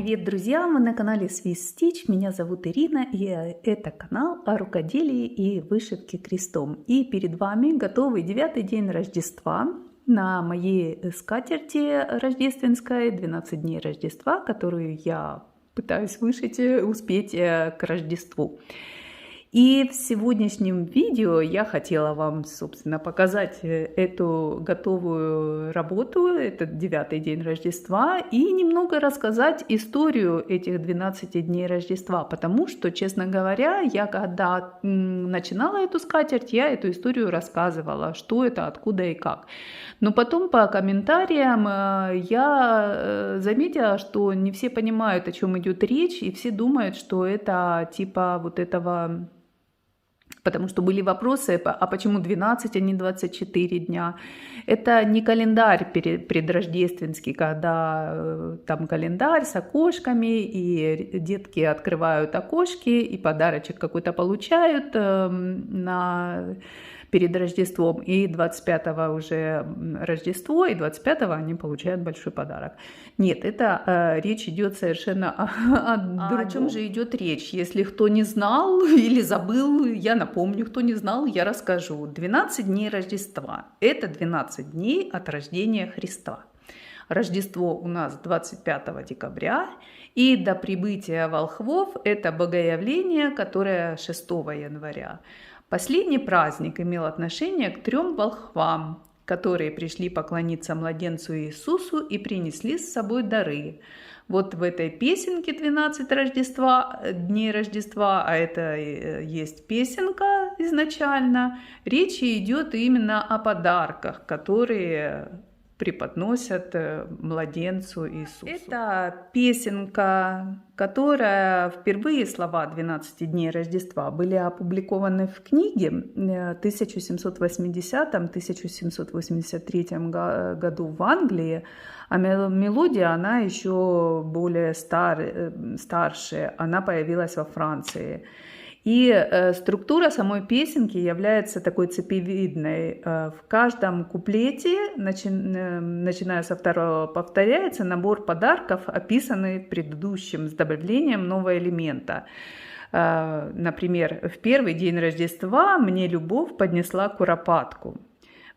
Привет, друзья! Мы на канале Swiss Stitch. Меня зовут Ирина, и это канал о рукоделии и вышивке крестом. И перед вами готовый 9-й день Рождества на моей скатерти рождественской, 12 дней Рождества, которую я пытаюсь вышить, успеть к Рождеству. И в сегодняшнем видео я хотела вам, собственно, показать эту готовую работу, этот 9-й день Рождества, и немного рассказать историю этих 12 дней Рождества, потому что, честно говоря, я когда начинала эту скатерть, я эту историю рассказывала, что это, откуда и как. Но потом по комментариям я заметила, что не все понимают, о чем идет речь, и все думают, что это типа вот этого... Потому что были вопросы, а почему 12, а не 24 дня? Это не календарь предрождественский, когда там календарь с окошками, и детки открывают окошки, и подарочек какой-то получают перед Рождеством, и 25-го уже Рождество, и 25-го они получают большой подарок. Нет, это речь идет совершенно о другом. О чем же идет речь? Если кто не знал или забыл, я напомню, кто не знал, я расскажу. 12 дней Рождества – это 12 дней от рождения Христа. Рождество у нас 25 декабря, и до прибытия волхвов это богоявление, которое 6 января. Последний праздник имел отношение к 3 волхвам, которые пришли поклониться младенцу Иисусу и принесли с собой дары. Вот в этой песенке 12 дней Рождества, а это есть песенка изначально, речь идет именно о подарках, которые преподносят младенцу Иисусу. Это песенка, которая впервые слова 12 дней Рождества были опубликованы в книге в 1780-1783 году в Англии, а мелодия, она еще более старше, она появилась во Франции. И структура самой песенки является такой цепевидной. В каждом куплете, начиная со второго, повторяется набор подарков, описанный предыдущим с добавлением нового элемента. Например, в первый день Рождества мне любовь поднесла куропатку.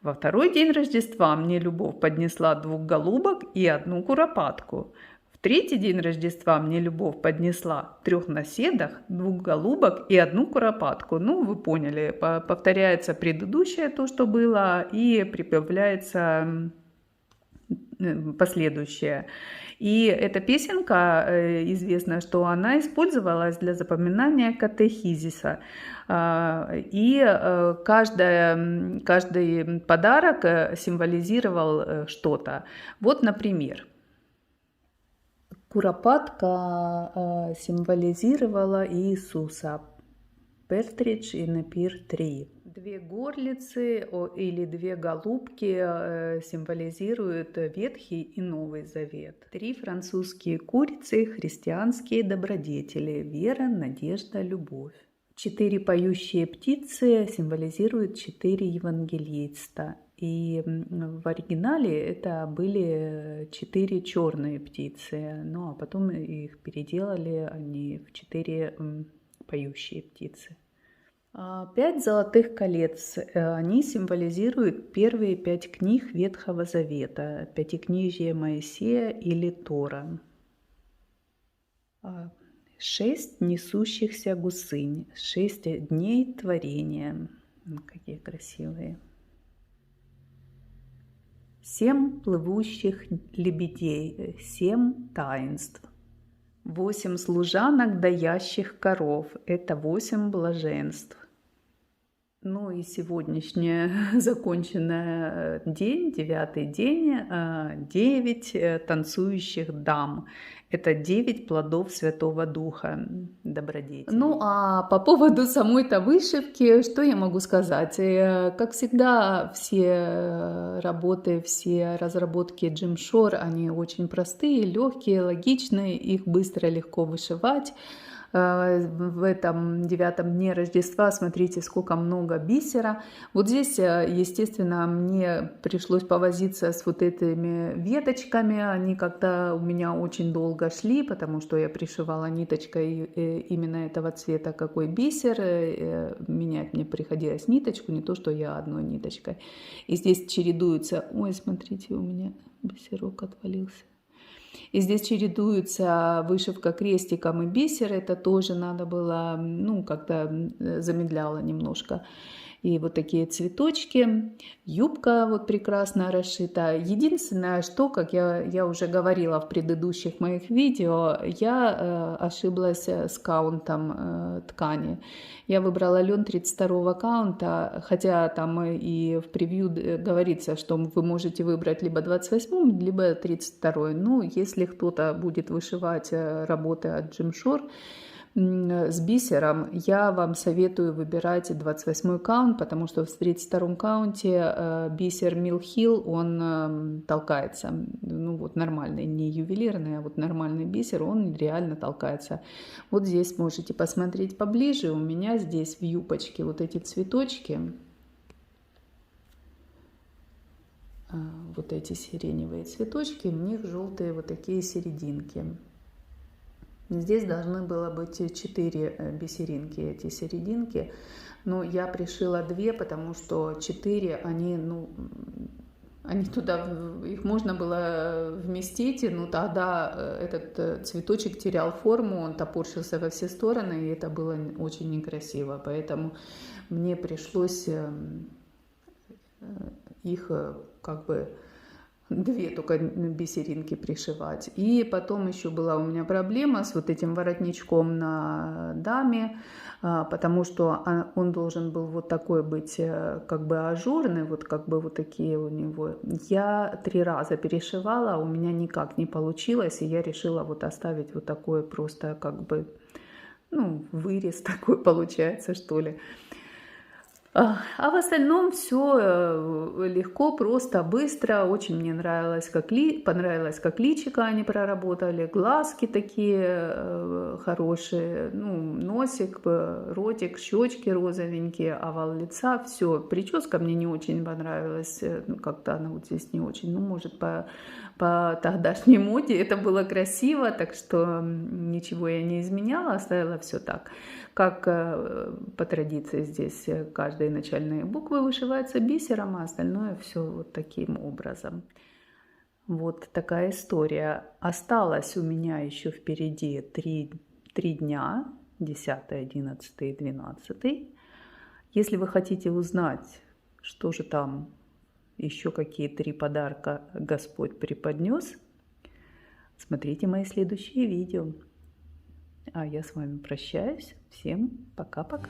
Во второй день Рождества мне любовь поднесла 2 голубок и 1 куропатку. В третий день Рождества мне любовь поднесла 3 наседах, 2 голубок и 1 куропатку. Ну, вы поняли, повторяется предыдущее то, что было, и прибавляется последующее. И эта песенка, известно, что она использовалась для запоминания катехизиса. И каждый подарок символизировал что-то. Вот, например, куропатка символизировала Иисуса. Пертридж и Непир 3. 2 горлицы или 2 голубки символизируют Ветхий и Новый Завет. 3 французские курицы – христианские добродетели, вера, надежда, любовь. 4 поющие птицы символизируют 4 евангелиста. И в оригинале это были 4 черные птицы, ну а потом их переделали они в 4 поющие птицы. 5 золотых колец, они символизируют первые 5 книг Ветхого Завета, Пятикнижие Моисея или Тора. 6 несущихся гусынь, 6 дней творения, какие красивые. 7 плывущих лебедей, 7 таинств. 8 служанок, доящих коров, это 8 блаженств. Ну и сегодняшний законченный день, 9-й день, 9 танцующих дам. Это 9 плодов Святого Духа, добродетели. Ну а по поводу самой-то вышивки, что я могу сказать? Как всегда, все работы, все разработки Jim Shore, они очень простые, легкие, логичные, их быстро, легко вышивать. в этом 9-м дне Рождества. Смотрите, сколько много бисера. Вот здесь, естественно, мне пришлось повозиться с вот этими веточками. Они как-то у меня очень долго шли, потому что я пришивала ниточкой именно этого цвета, какой бисер. Менять мне приходилось ниточку, не то, что я одной ниточкой. И здесь чередуются... Ой, смотрите, у меня бисерок отвалился. И здесь чередуется вышивка крестиком и бисер. Это тоже надо было, ну, как-то замедляло немножко. И вот такие цветочки. Юбка вот прекрасно расшита. Единственное, что, как я уже говорила в предыдущих моих видео, я ошиблась с каунтом ткани. Я выбрала лен 32 каунта, хотя там и в превью говорится, что вы можете выбрать либо 28, либо 32. Ну, если кто-то будет вышивать работы от Jim Shore с бисером, я вам советую выбирать 28 каунт, потому что в 32 каунте бисер Mill Hill, он толкается. Ну вот нормальный, не ювелирный, а вот нормальный бисер, он реально толкается. Вот здесь можете посмотреть поближе. У меня здесь в юбочке вот эти цветочки. Вот эти сиреневые цветочки, у них желтые вот такие серединки. Здесь должны было быть 4 бисеринки, эти серединки, но я пришила 2, потому что 4, они туда, их можно было вместить, но тогда этот цветочек терял форму, он топорщился во все стороны, и это было очень некрасиво, поэтому мне пришлось их как бы 2 только бисеринки пришивать. И потом еще была у меня проблема с вот этим воротничком на даме, потому что он должен был вот такой быть как бы ажурный, вот как бы вот такие у него. Я 3 раза перешивала, у меня никак не получилось, и я решила вот оставить вот такой просто как бы, ну, вырез такой получается, что ли. А в остальном все легко, просто, быстро. Очень мне понравилось, как личико они проработали. Глазки такие хорошие, ну, носик, ротик, щечки розовенькие, овал лица. Все. Прическа мне не очень понравилась. Ну, как-то она вот здесь не очень. Ну, может, по тогдашней моде это было красиво, так что ничего я не изменяла, оставила все так. Как по традиции здесь каждые начальные буквы вышиваются бисером, а остальное все вот таким образом. Вот такая история. Осталось у меня еще впереди 3 дня, 10, 11 и 12. Если вы хотите узнать, что же там, еще какие 3 подарка Господь преподнес, смотрите мои следующие видео. А я с вами прощаюсь. Всем пока-пока.